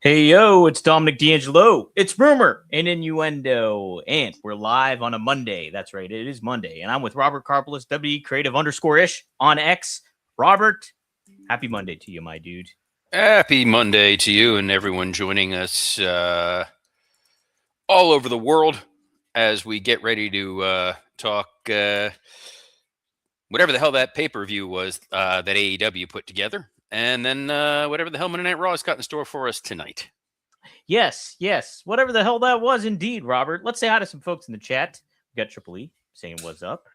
Hey, yo, it's Dominic D'Angelo. It's Rumor and Innuendo. And we're live on a Monday. That's right, it is Monday. And I'm with Robert Karpelis, WE Creative _ish on X. Robert, happy Monday to you, my dude. Happy Monday to you and everyone joining us all over the world as we get ready to talk whatever the hell that pay-per-view was that AEW put together, and then whatever the hell Monday Night Raw has got in store for us tonight. Yes, whatever the hell that was indeed, Robert. Let's say hi to some folks in the chat. We got Triple E saying what's up.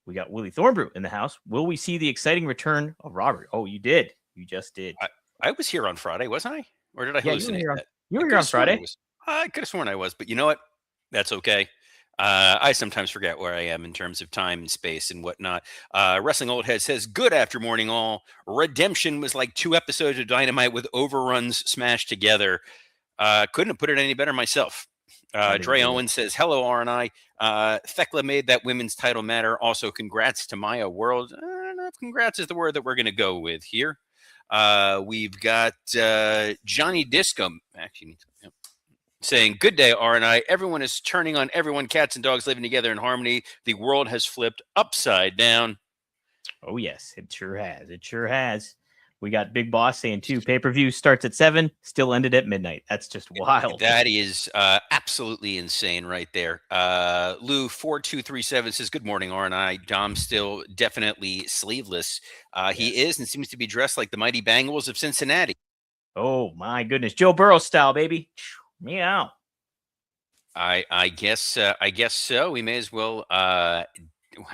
We got Willie Thornbrew in the house. Will we see the exciting return of Robert? Oh, you did. You just did. I was here on Friday, wasn't I? Or did I Yeah, hallucinate that? you were here on Friday. I could have sworn I was, but you know what? That's okay. I sometimes forget where I am in terms of time and space and whatnot. Wrestling Old Head says, good after morning all. Redemption was like 2 episodes of Dynamite with overruns smashed together. Couldn't have put it any better myself. Dre Owen says, hello, R&I. Thekla made that women's title matter. Also, congrats to Maya World. Congrats is the word that we're going to go with here. We've got Johnny Disco. Actually, saying, good day, R&I. Everyone is turning on everyone. Cats and dogs living together in harmony. The world has flipped upside down. Oh, yes, it sure has. It sure has. We got Big Boss saying, too, pay-per-view starts at 7, still ended at midnight. That's just wild. That is absolutely insane right there. Lou4237 says, good morning, R&I. Dom still definitely sleeveless. Yes. He is and seems to be dressed like the mighty Bengals of Cincinnati. Oh, my goodness. Joe Burrow style, baby. Meow. I guess so. We may as well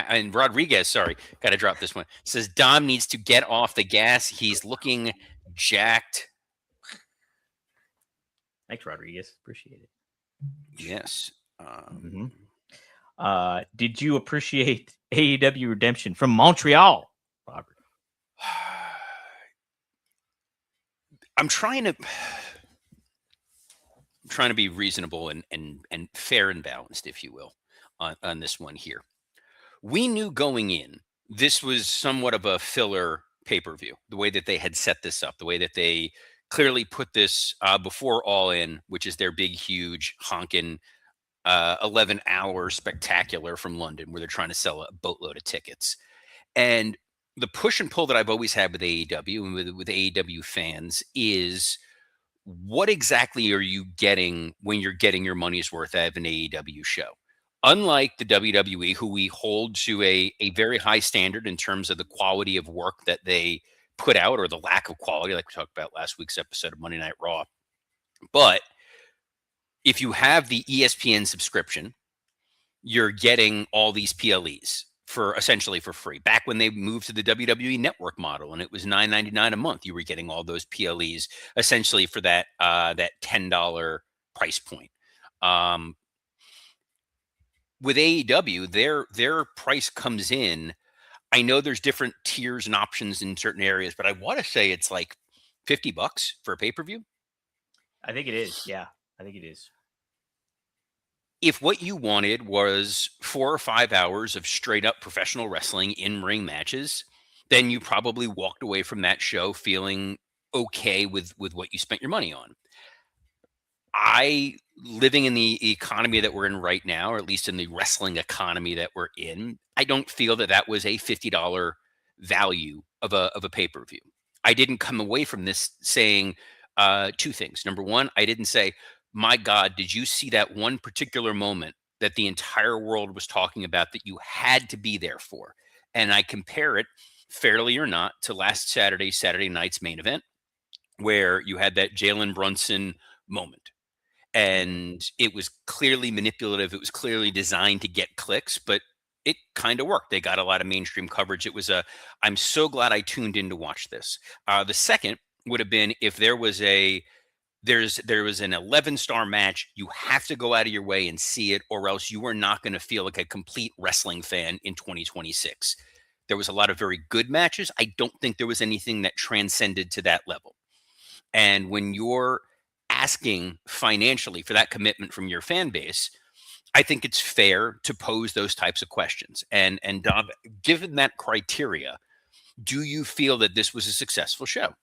and Rodriguez, sorry, got to drop this one. Says Dom needs to get off the gas. He's looking jacked. Thanks, Rodriguez. Appreciate it. Yes. Did you appreciate AEW Redemption from Montreal, Robert? I'm trying to be reasonable and fair and balanced, if you will, on this one here. We knew going in, this was somewhat of a filler pay-per-view, the way that they had set this up, the way that they clearly put this before All In, which is their big, huge, honking 11-hour spectacular from London, where they're trying to sell a boatload of tickets. And the push and pull that I've always had with AEW and with AEW fans is, what exactly are you getting when you're getting your money's worth out of an AEW show? Unlike the WWE, who we hold to a very high standard in terms of the quality of work that they put out, or the lack of quality, like we talked about last week's episode of Monday Night Raw. But if you have the ESPN subscription, you're getting all these PLEs for essentially for free. Back when they moved to the WWE Network model and it was $9.99 a month, you were getting all those PLEs essentially for that $10 price point. With AEW, their price comes in. I know there's different tiers and options in certain areas, but I want to say it's like $50 for a pay-per-view. I think it is. Yeah, I think it is. If what you wanted was 4 or 5 hours of straight up professional wrestling in-ring matches, then you probably walked away from that show feeling okay with what you spent your money on. Living in the economy that we're in right now, or at least in the wrestling economy that we're in, I don't feel that was a $50 value of a pay-per-view. I didn't come away from this saying 2 things. Number one, I didn't say, my God, did you see that one particular moment that the entire world was talking about that you had to be there for? And I compare it, fairly or not, to last Saturday night's main event, where you had that Jalen Brunson moment. And it was clearly manipulative. It was clearly designed to get clicks, but it kind of worked. They got a lot of mainstream coverage. It was I'm so glad I tuned in to watch this. The second would have been if there was an 11-star match. You have to go out of your way and see it, or else you are not going to feel like a complete wrestling fan in 2026. There was a lot of very good matches. I don't think there was anything that transcended to that level. And when you're asking financially for that commitment from your fan base, I think it's fair to pose those types of questions. And Dom, given that criteria, do you feel that this was a successful show?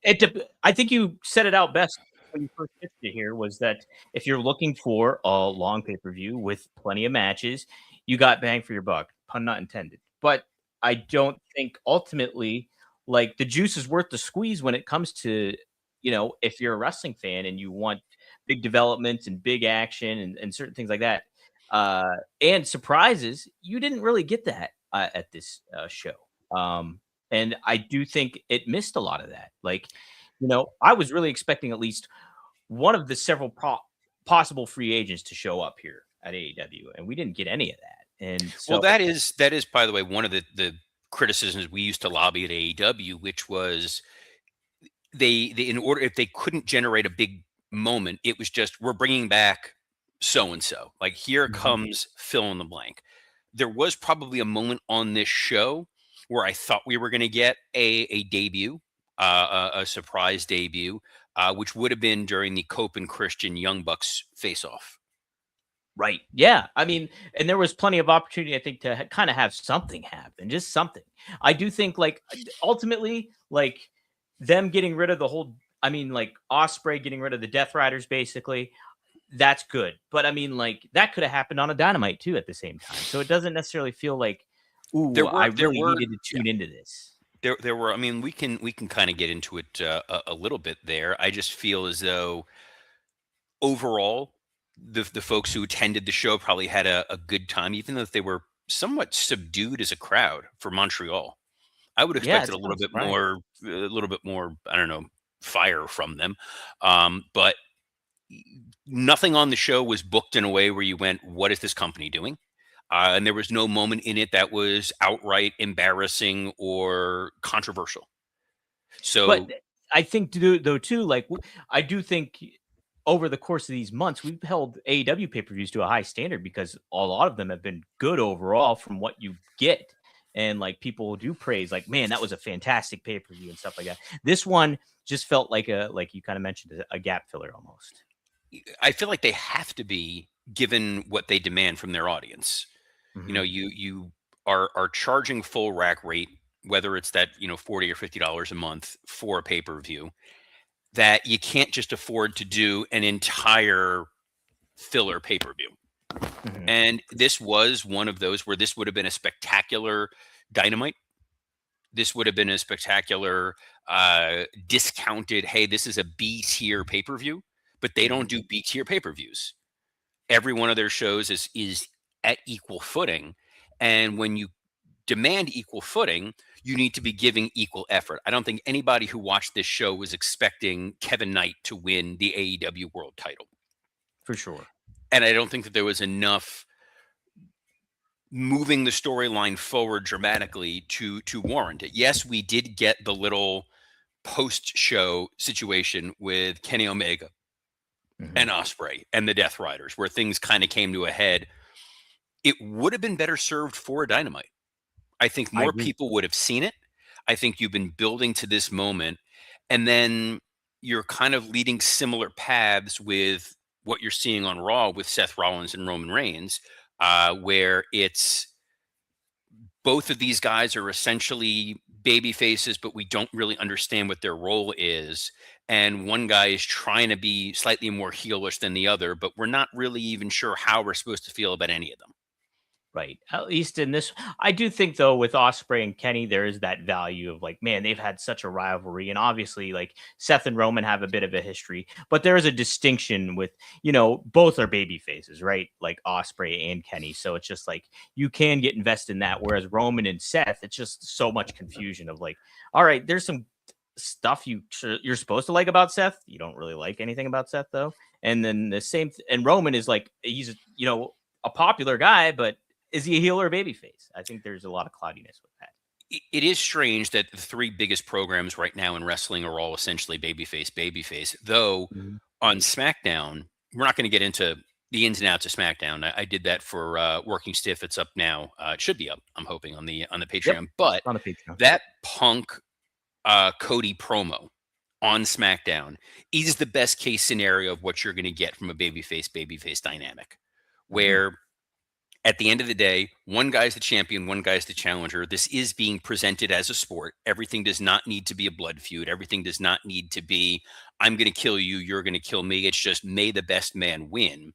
I think you said it out best when you first pitched it here, was that if you're looking for a long pay-per-view with plenty of matches, you got bang for your buck, pun not intended. But I don't think ultimately, like, the juice is worth the squeeze when it comes to, if you're a wrestling fan and you want big developments and big action and certain things like that, and surprises, you didn't really get that at this show. And I do think it missed a lot of that. Like, I was really expecting at least one of the several possible free agents to show up here at AEW, and we didn't get any of that. And Well, so, that is by the way one of the criticisms we used to lobby at AEW, which was they in order if they couldn't generate a big moment, it was just we're bringing back so and so. Like here Mhm. comes fill in the blank. There was probably a moment on this show where I thought we were going to get a debut, a surprise debut, which would have been during the Cope and Christian Young Bucks face off. Right. Yeah. I mean, and there was plenty of opportunity, I think, to kind of have something happen, just something. I do think, like, ultimately, like, them getting rid of the whole, I mean, like, Osprey getting rid of the Death Riders, basically, that's good. But I mean, like, that could have happened on a Dynamite too at the same time. So it doesn't necessarily feel like, ooh, I There really were needed to yeah. tune into this. There were. I mean, we can kind of get into it a little bit there. I just feel as though overall, the folks who attended the show probably had a good time, even though they were somewhat subdued as a crowd for Montreal. I would Yeah, expected it's a kind little of bit surprising. more, I don't know, fire from them. But nothing on the show was booked in a way where you went, "What is this company doing?" And there was no moment in it that was outright embarrassing or controversial. But So I think, though, too, like, I do think over the course of these months, we've held AEW pay-per-views to a high standard because a lot of them have been good overall from what you get. And, like, people do praise, like, man, that was a fantastic pay-per-view and stuff like that. This one just felt like you kind of mentioned, a gap filler almost. I feel like they have to be given what they demand from their audience. Mhm. You are charging full rack rate, whether it's that 40 or $50 a month for a pay per view, that you can't just afford to do an entire filler pay per view. Mhm. And this was one of those where this would have been a spectacular dynamite. This would have been a spectacular discounted. Hey, this is a B tier pay per view, but they don't Mhm. do B tier pay per views. Every one of their shows is at equal footing, and when you demand equal footing, you need to be giving equal effort. I don't think anybody who watched this show was expecting Kevin Knight to win the AEW World Title, For sure. and I don't think that there was enough moving the storyline forward dramatically to warrant it. Yes, we did get the little post show situation with Kenny Omega Mhm. and Osprey and the Death Riders, where things kind of came to a head. It would have been better served for a Dynamite. I think I more agree. people would have seen it. I think you've been building to this moment, and then you're kind of leading similar paths with what you're seeing on Raw with Seth Rollins and Roman Reigns, where it's both of these guys are essentially baby faces, but we don't really understand what their role is. And one guy is trying to be slightly more heelish than the other, but we're not really even sure how we're supposed to feel about any of them. Right. At least in this, I do think, though, with Osprey and Kenny, there is that value of, like, man, they've had such a rivalry. And obviously, like, Seth and Roman have a bit of a history, but there is a distinction with, both are baby faces, right? Like Osprey and Kenny. So it's just like you can get invested in that. Whereas Roman and Seth, it's just so much confusion of, like, all right, there's some stuff you're supposed to like about Seth. You don't really like anything about Seth, though. And then the same, and Roman is like, he's, a popular guy, but is he a heel or a babyface? I think there's a lot of cloudiness with that. It is strange that the three biggest programs right now in wrestling are all essentially babyface, babyface. Though Mhm. on SmackDown, we're not going to get into the ins and outs of SmackDown. I did that for Working Stiff. It's up now. It should be up. I'm hoping on the Yep. Patreon. But On the Patreon. that Punk Cody promo on SmackDown is the best case scenario of what you're going to get from a babyface dynamic, Mhm. where At the end of the day, one guy's the champion, one guy's the challenger. This is being presented as a sport. Everything does not need to be a blood feud. Everything does not need to be, I'm going to kill you, you're going to kill me. It's just may the best man win.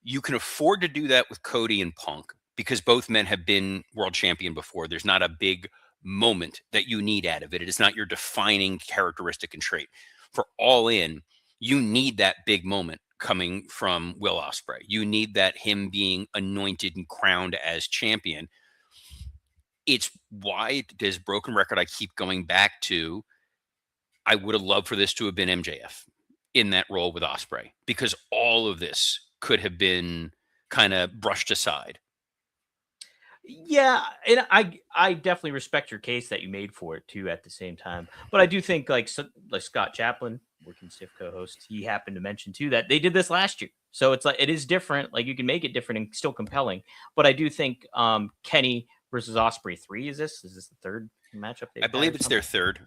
You can afford to do that with Cody and Punk because both men have been world champion before. There's not a big moment that you need out of it. It is not your defining characteristic and trait. For All In, you need that big moment coming from Will Ospreay. You need that him being anointed and crowned as champion. It's why this broken record I keep going back to. I would have loved for this to have been MJF in that role with Ospreay because all of this could have been kind of brushed aside. Yeah, and I definitely respect your case that you made for it too. At the same time, but I do think like Scott Chaplin, working stiff co-host, he happened to mention too that they did this last year, so it's like it is different. Like you can make it different and still compelling. But I do think Kenny versus Ospreay 3 is this the third matchup? I believe it's their third.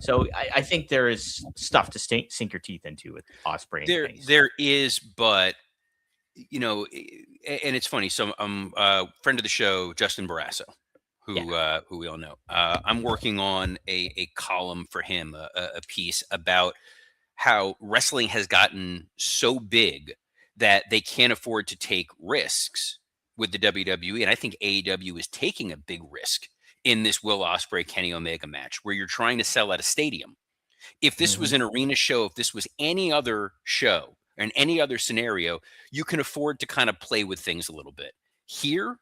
So I think there is stuff to sink your teeth into with Ospreay. There is, but you know, and it's funny. So I'm a friend of the show, Justin Barrasso, who we all know. I'm working on a column for him, a piece about how wrestling has gotten so big that they can't afford to take risks with the WWE. And I think AEW is taking a big risk in this Will Ospreay Kenny Omega match where you're trying to sell at a stadium. If this was an arena show, if this was any other show, in any other scenario, you can afford to kind of play with things a little bit. Here,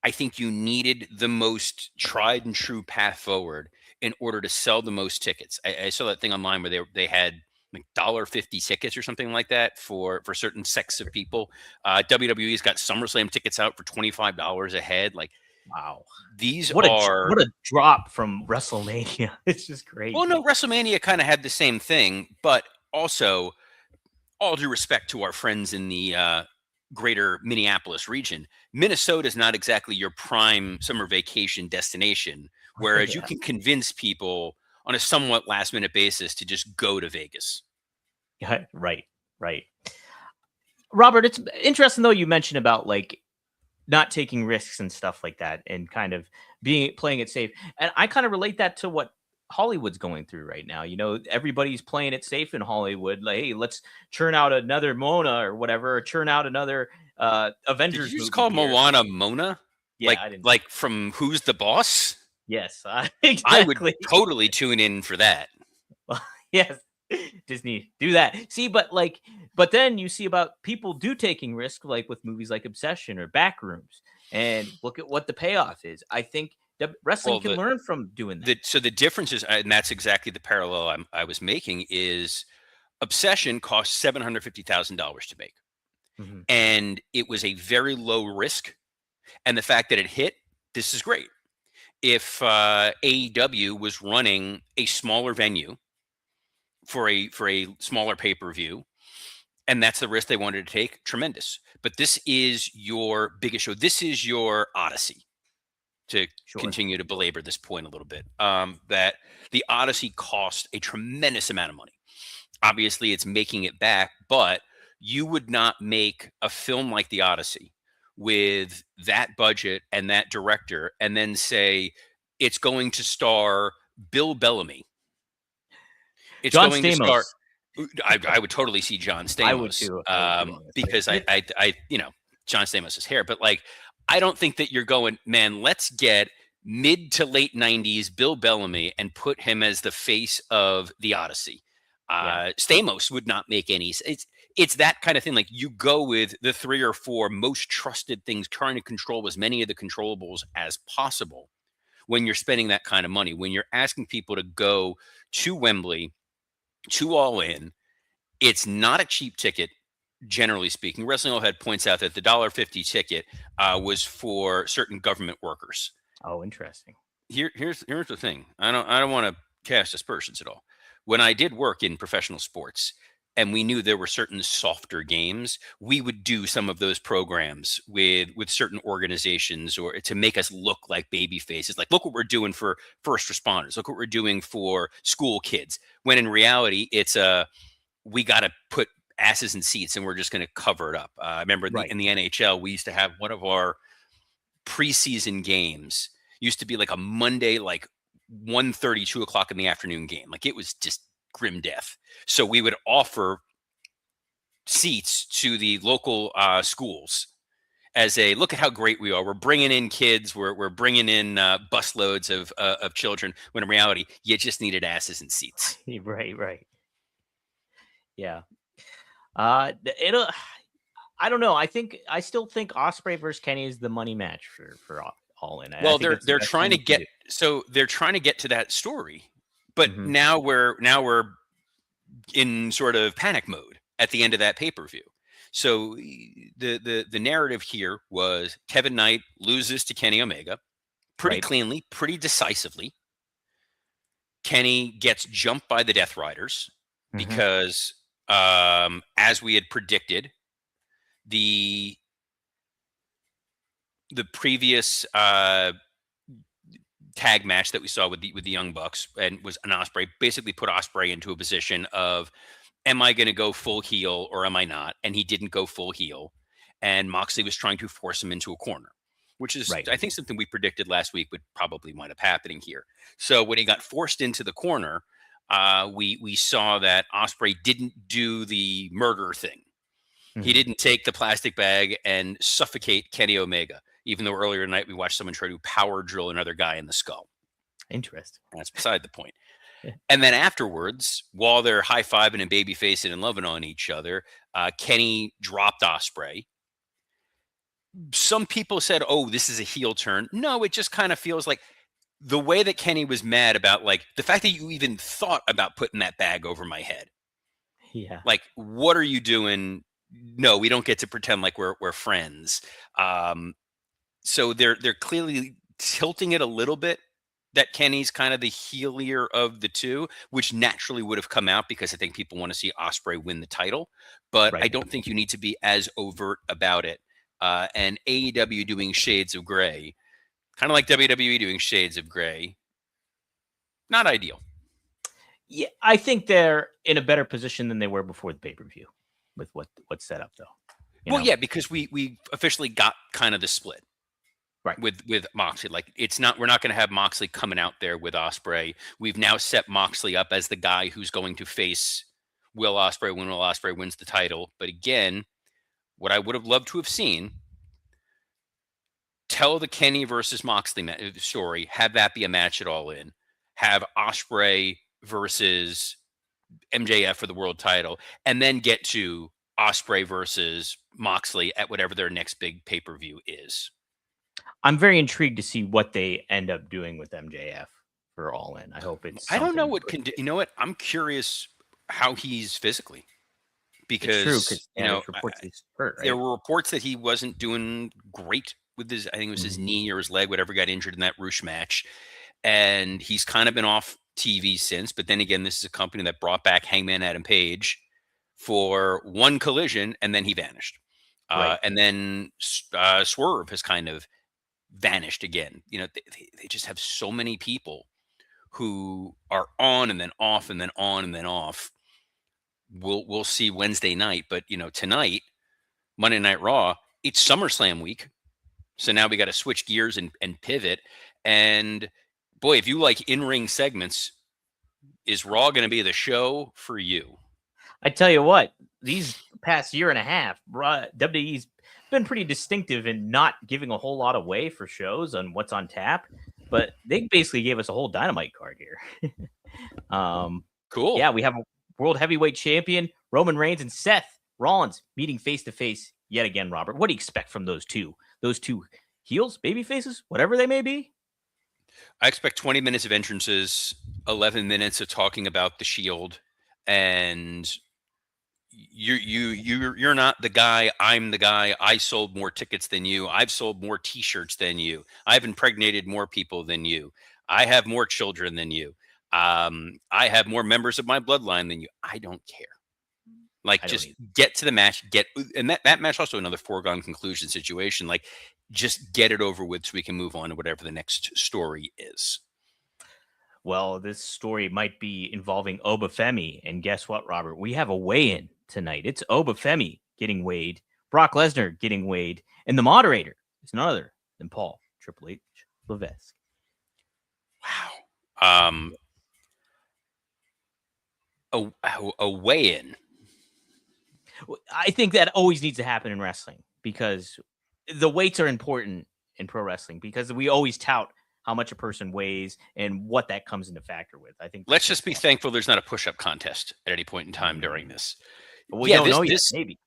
I think you needed the most tried and true path forward in order to sell the most tickets. I saw that thing online where they had like $1.50 tickets or something like that for certain sects of people. WWE's got SummerSlam tickets out for $25 a head. Like, wow, what a drop from WrestleMania. It's just crazy. Well, no, WrestleMania kind of had the same thing, but also, all due respect to our friends in the greater Minneapolis region, Minnesota is not exactly your prime summer vacation destination, whereas you can convince people on a somewhat last minute basis to just go to Vegas. Yeah, right. Robert, it's interesting though you mentioned about like not taking risks and stuff like that and kind of playing it safe. And I kind of relate that to what Hollywood's going through right now. You know, everybody's playing it safe in Hollywood. Like, hey, let's churn out another Mona or whatever, or churn out another Avengers. Did you just call Moana Mona? Yeah, like from Who's the Boss? Yes, exactly. I would totally tune in for that. Yes, Disney, do that. See, but then you see about people taking risks, like with movies like Obsession or Backrooms, and look at what the payoff is. I think wrestling can learn from doing that. So the difference is, and that's exactly the parallel I was making, is Obsession cost $750,000 to make. And it was a very low risk. And the fact that it hit, this is great. If AEW was running a smaller venue for a smaller pay-per-view, and that's the risk they wanted to take, tremendous. But this is your biggest show. This is your Odyssey. To continue to belabor this point a little bit, that the Odyssey cost a tremendous amount of money. Obviously, it's making it back, but you would not make a film like the Odyssey with that budget and that director and then say it's going to star Bill Bellamy. It's John going Stamos. to star. I would totally see John Stamos. I would too. Because I John Stamos' hair, but like, I don't think that you're going, man, let's get mid to late 90s Bill Bellamy and put him as the face of the Odyssey. Stamos would not make any. It's that kind of thing. Like, you go with the 3 or 4 most trusted things, trying to control as many of the controllables as possible when you're spending that kind of money. When you're asking people to go to Wembley, to All In, it's not a cheap ticket. Generally speaking, Wrestling Overhead points out that the $1.50 ticket was for certain government workers. Oh, interesting. Here's the thing. I don't want to cast aspersions at all. When I did work in professional sports, and we knew there were certain softer games, we would do some of those programs with certain organizations, or to make us look like baby faces. Like, look what we're doing for first responders. Look what we're doing for school kids. When in reality, it's we got to put asses and seats, and we're just going to cover it up. I remember Right. in the NHL, we used to have one of our preseason games used to be like a Monday, like 1:30, 2 o'clock in the afternoon game. Like it was just grim death. So we would offer seats to the local schools as a look at how great we are. We're bringing in kids. We're bringing in busloads of children. When in reality, you just needed asses and seats. Right. Right. Yeah. It'll. I don't know. I still think Ospreay versus Kenny is the money match for all in. I Well, think it's the they're best trying thing to you can get do. they're trying to get to that story, but Mhm. now we're in sort of panic mode at the end of that pay-per-view. So the narrative here was Kevin Knight loses to Kenny Omega pretty Right. cleanly, pretty decisively. Kenny gets jumped by the Death Riders Mhm. because, as we had predicted, the previous tag match that we saw with the Young Bucks and was an Ospreay basically put Ospreay into a position of, am I going to go full heel or am I not? And he didn't go full heel, and Moxley was trying to force him into a corner, which is Right. I think something we predicted last week would probably wind up happening here. So when he got forced into the corner, we saw that Ospreay didn't do the murder thing. He Mhm. didn't take the plastic bag and suffocate Kenny Omega, even though earlier tonight we watched someone try to power drill another guy in the skull. Interesting. That's beside the point. And then afterwards, while they're high fiving and baby facing and loving on each other, Kenny dropped Ospreay. Some people said, "Oh, this is a heel turn." No, it just kind of feels like the way that Kenny was mad about, like, the fact that you even thought about putting that bag over my head. Yeah. Like, what are you doing? No, we don't get to pretend like we're friends. So they're clearly tilting it a little bit that Kenny's kind of the heelier of the two, which naturally would have come out because I think people want to see Ospreay win the title. But I Right. don't think you need to be as overt about it. And AEW doing Shades of Gray, kind of like WWE doing Shades of Gray, not ideal. Yeah, I think they're in a better position than they were before the pay-per-view with what's set up though. You Well, know? yeah, because we officially got kind of the split Right. with Moxley. Like, it's not, we're not going to have Moxley coming out there with Ospreay. We've now set Moxley up as the guy who's going to face Will Ospreay when Will Ospreay wins the title. But again, what I would have loved to have seen, tell the Kenny versus Moxley story, have that be a match at All In, have Ospreay versus MJF for the world title, and then get to Ospreay versus Moxley at whatever their next big pay-per-view is. I'm very intrigued to see what they end up doing with MJF for All In. I hope it's I don't know something what good. can do. You know what? I'm curious how he's physically, It's true because because yeah, there's reports he's hurt, there right? were reports that he wasn't doing great with his, I think it was his Mhm. knee or his leg, whatever got injured in that Roosh match. And he's kind of been off TV since. But then again, this is a company that brought back Hangman Adam Page for one collision and then he vanished. Right. And then Swerve has kind of vanished again. You know, they just have so many people who are on and then off and then on and then off. We'll see Wednesday night, but you know, tonight, Monday Night Raw, it's SummerSlam week. So now we got to switch gears and pivot. And boy, if you like in-ring segments, is Raw going to be the show for you? I tell you what, these past year and a half, WWE's been pretty distinctive in not giving a whole lot away for shows on what's on tap, but they basically gave us a whole Dynamite card here. um, Cool. yeah, we have a world heavyweight champion, Roman Reigns and Seth Rollins meeting face to face yet again. Robert, what do you expect from those two? Those two heels, baby faces, whatever they may be. I expect 20 minutes of entrances, 11 minutes of talking about the Shield, and you're not the guy. I'm the guy. I sold more tickets than you. I've sold more T-shirts than you. I've impregnated more people than you. I have more children than you. I have more members of my bloodline than you. I don't care. Like, I don't just either. get to the match. And that match also another foregone conclusion situation. Like, just get it over with so we can move on to whatever the next story is. Well, this story might be involving Obafemi, and guess what, Robert? We have a weigh-in tonight. It's Obafemi getting weighed, Brock Lesnar getting weighed, and the moderator is none other than Paul Triple H Levesque. Wow. A weigh-in. I think that always needs to happen in wrestling because the weights are important in pro wrestling because we always tout how much a person weighs and what that comes into factor with. I think Let's just be thankful there's not a push-up contest at any point in time during this. We don't know yet. Maybe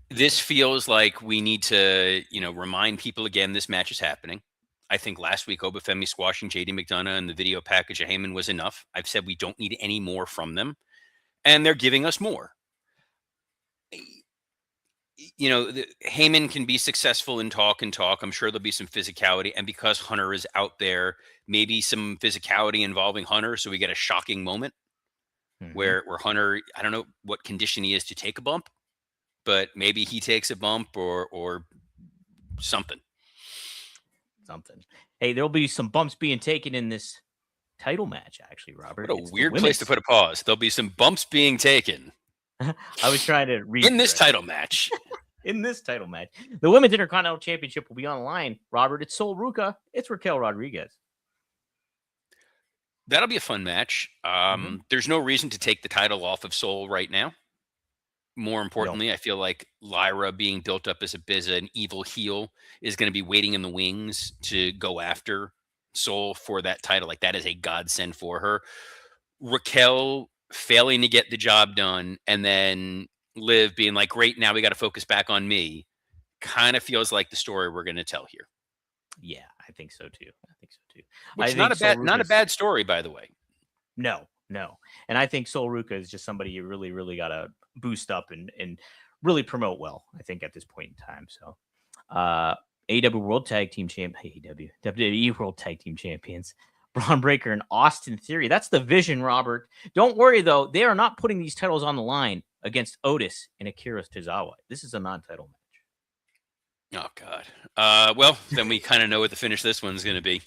this feels like we need to, remind people again this match is happening. I think last week Obafemi squashing JD McDonough and the video package of Heyman was enough. I've said we don't need any more from them, and they're giving us more. Heyman can be successful in talk and talk. I'm sure there'll be some physicality. And because Hunter is out there, maybe some physicality involving Hunter. So we get a shocking moment where Hunter, I don't know what condition he is to take a bump, but maybe he takes a bump or something. Hey, there'll be some bumps being taken in this title match, actually, Robert. What a weird place to put a pause. There'll be some bumps being taken. I was trying to read in this title match. In this title match, the Women's Intercontinental Championship will be on the line. Robert, it's Sol Ruca. It's Raquel Rodriguez. That'll be a fun match. There's no reason to take the title off of Sol right now. More importantly, I feel like Lyra being built up as an evil heel is going to be waiting in the wings to go after Sol for that title. Like that is a godsend for her. Raquel failing to get the job done and then Liv being like, great, now we got to focus back on me, kind of feels like the story we're going to tell here. Yeah, I think so too. Which not a bad story, by the way. No. And I think Sol Ruca is just somebody you really, really got to boost up and really promote well, I think, at this point in time. So AEW World Tag Team WWE World Tag Team Champions, Braun Breaker and Austin Theory. That's the vision, Robert. Don't worry, though. They are not putting these titles on the line against Otis and Akira Tozawa. This is a non-title match. Oh, God. Well, then we kind of know what the finish this one's going to be.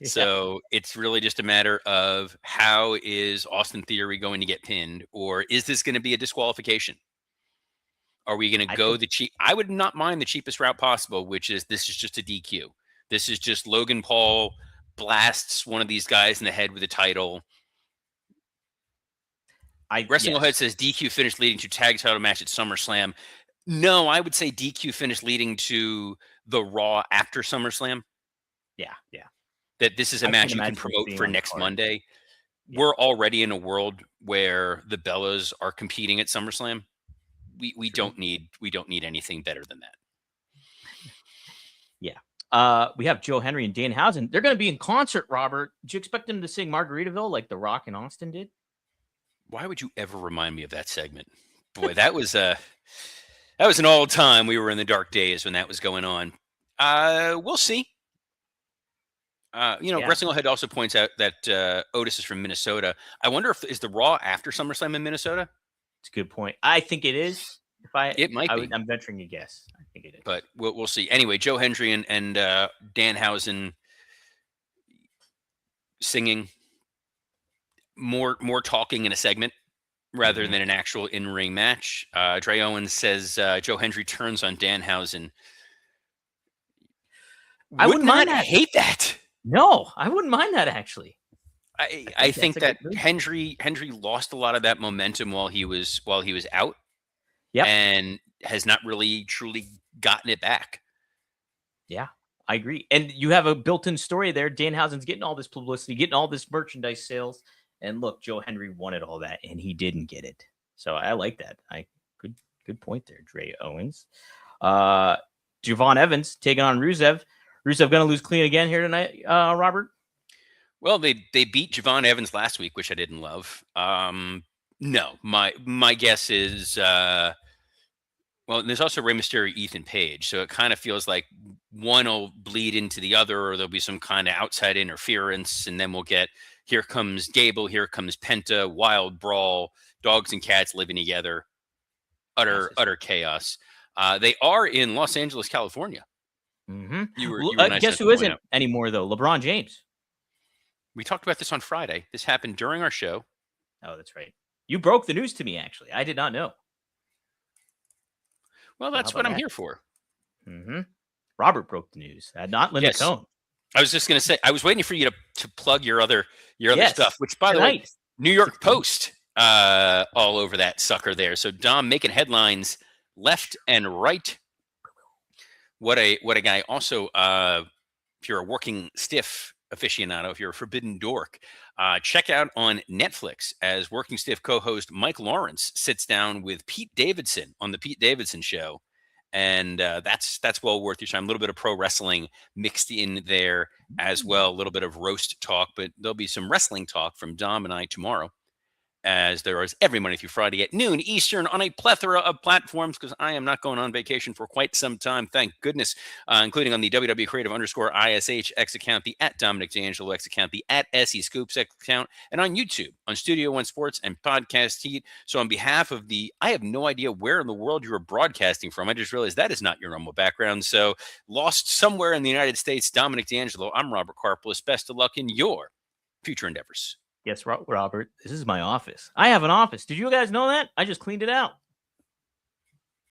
Yeah. So it's really just a matter of how is Austin Theory going to get pinned, or is this going to be a disqualification? Are we going to go the cheap? I would not mind the cheapest route possible, which is this is just a DQ. This is just Logan Paul blasts one of these guys in the head with a title. Wrestling Head says DQ finish leading to tag title match at SummerSlam. No, I would say DQ finish leading to the Raw after SummerSlam. Yeah. That this is a match you can promote for next Monday. Yeah. We're already in a world where the Bellas are competing at SummerSlam. We don't need anything better than that. Yeah. We have Joe Henry and Danhausen. They're going to be in concert, Robert. Did you expect them to sing Margaritaville like The Rock and Austin did? Why would you ever remind me of that segment? Boy, that was an old time. We were in the dark days when that was going on. We'll see. Wrestling Head also points out that Otis is from Minnesota. I wonder if is the Raw after SummerSlam in Minnesota? It's a good point. I think it is. It might be. I'm venturing a guess. I think it is. But we'll see. Anyway, Joe Hendry and Danhausen singing more talking in a segment rather than an actual in-ring match. Dre Owens says Joe Hendry turns on Danhausen. I wouldn't mind that. I hate that. No, I wouldn't mind that actually. I think that Hendry lost a lot of that momentum while he was out. Yeah. And has not really truly gotten it back. Yeah, I agree. And you have a built-in story there. Danhausen's getting all this publicity, getting all this merchandise sales. And look, Joe Hendry wanted all that and he didn't get it. So I like that. Good point there, Dre Owens. Javon Evans taking on Rusev. Rusev going to lose clean again here tonight, Robert? Well, they beat Javon Evans last week, which I didn't love. No, my guess is there's also Rey Mysterio, Ethan Page, so it kind of feels like one will bleed into the other, or there'll be some kind of outside interference, and then we'll get here comes Gable, here comes Penta, wild brawl, dogs and cats living together, utter chaos. They are in Los Angeles, California. Mm-hmm. You were nice. Guess who isn't anymore though? LeBron James. We talked about this on Friday. This happened during our show. Oh, that's right. You broke the news to me, actually. I did not know. Well, So how that's about what I'm that? here for. Mm-hmm. Robert broke the news, not Linda Yes. Cohn. I was just going to say, I was waiting for you to plug your other stuff, Yes, which, by the way, tonight, New York 6 p.m. Post all over that sucker there. So Dom making headlines left and right. What a guy. Also, if you're a working stiff aficionado, if you're a forbidden dork, check out on Netflix as working stiff co-host Mike Lawrence sits down with Pete Davidson on the Pete Davidson Show, and that's well worth your time. A little bit of pro wrestling mixed in there as well, a little bit of roast talk, but there'll be some wrestling talk from Dom and I tomorrow, as there is every Monday through Friday at noon Eastern on a plethora of platforms, because I am not going on vacation for quite some time, thank goodness, including on the WWE Creative _ISH X account, the at Dominic D'Angelo X account, the at SE Scoops X account, and on YouTube, on Studio One Sports and Podcast Heat. So on behalf of I have no idea where in the world you are broadcasting from. I just realized that is not your normal background. So lost somewhere in the United States, Dominic D'Angelo, I'm Robert Karpolis. Best of luck in your future endeavors. Yes, Robert, this is my office. I have an office. Did you guys know that? I just cleaned it out.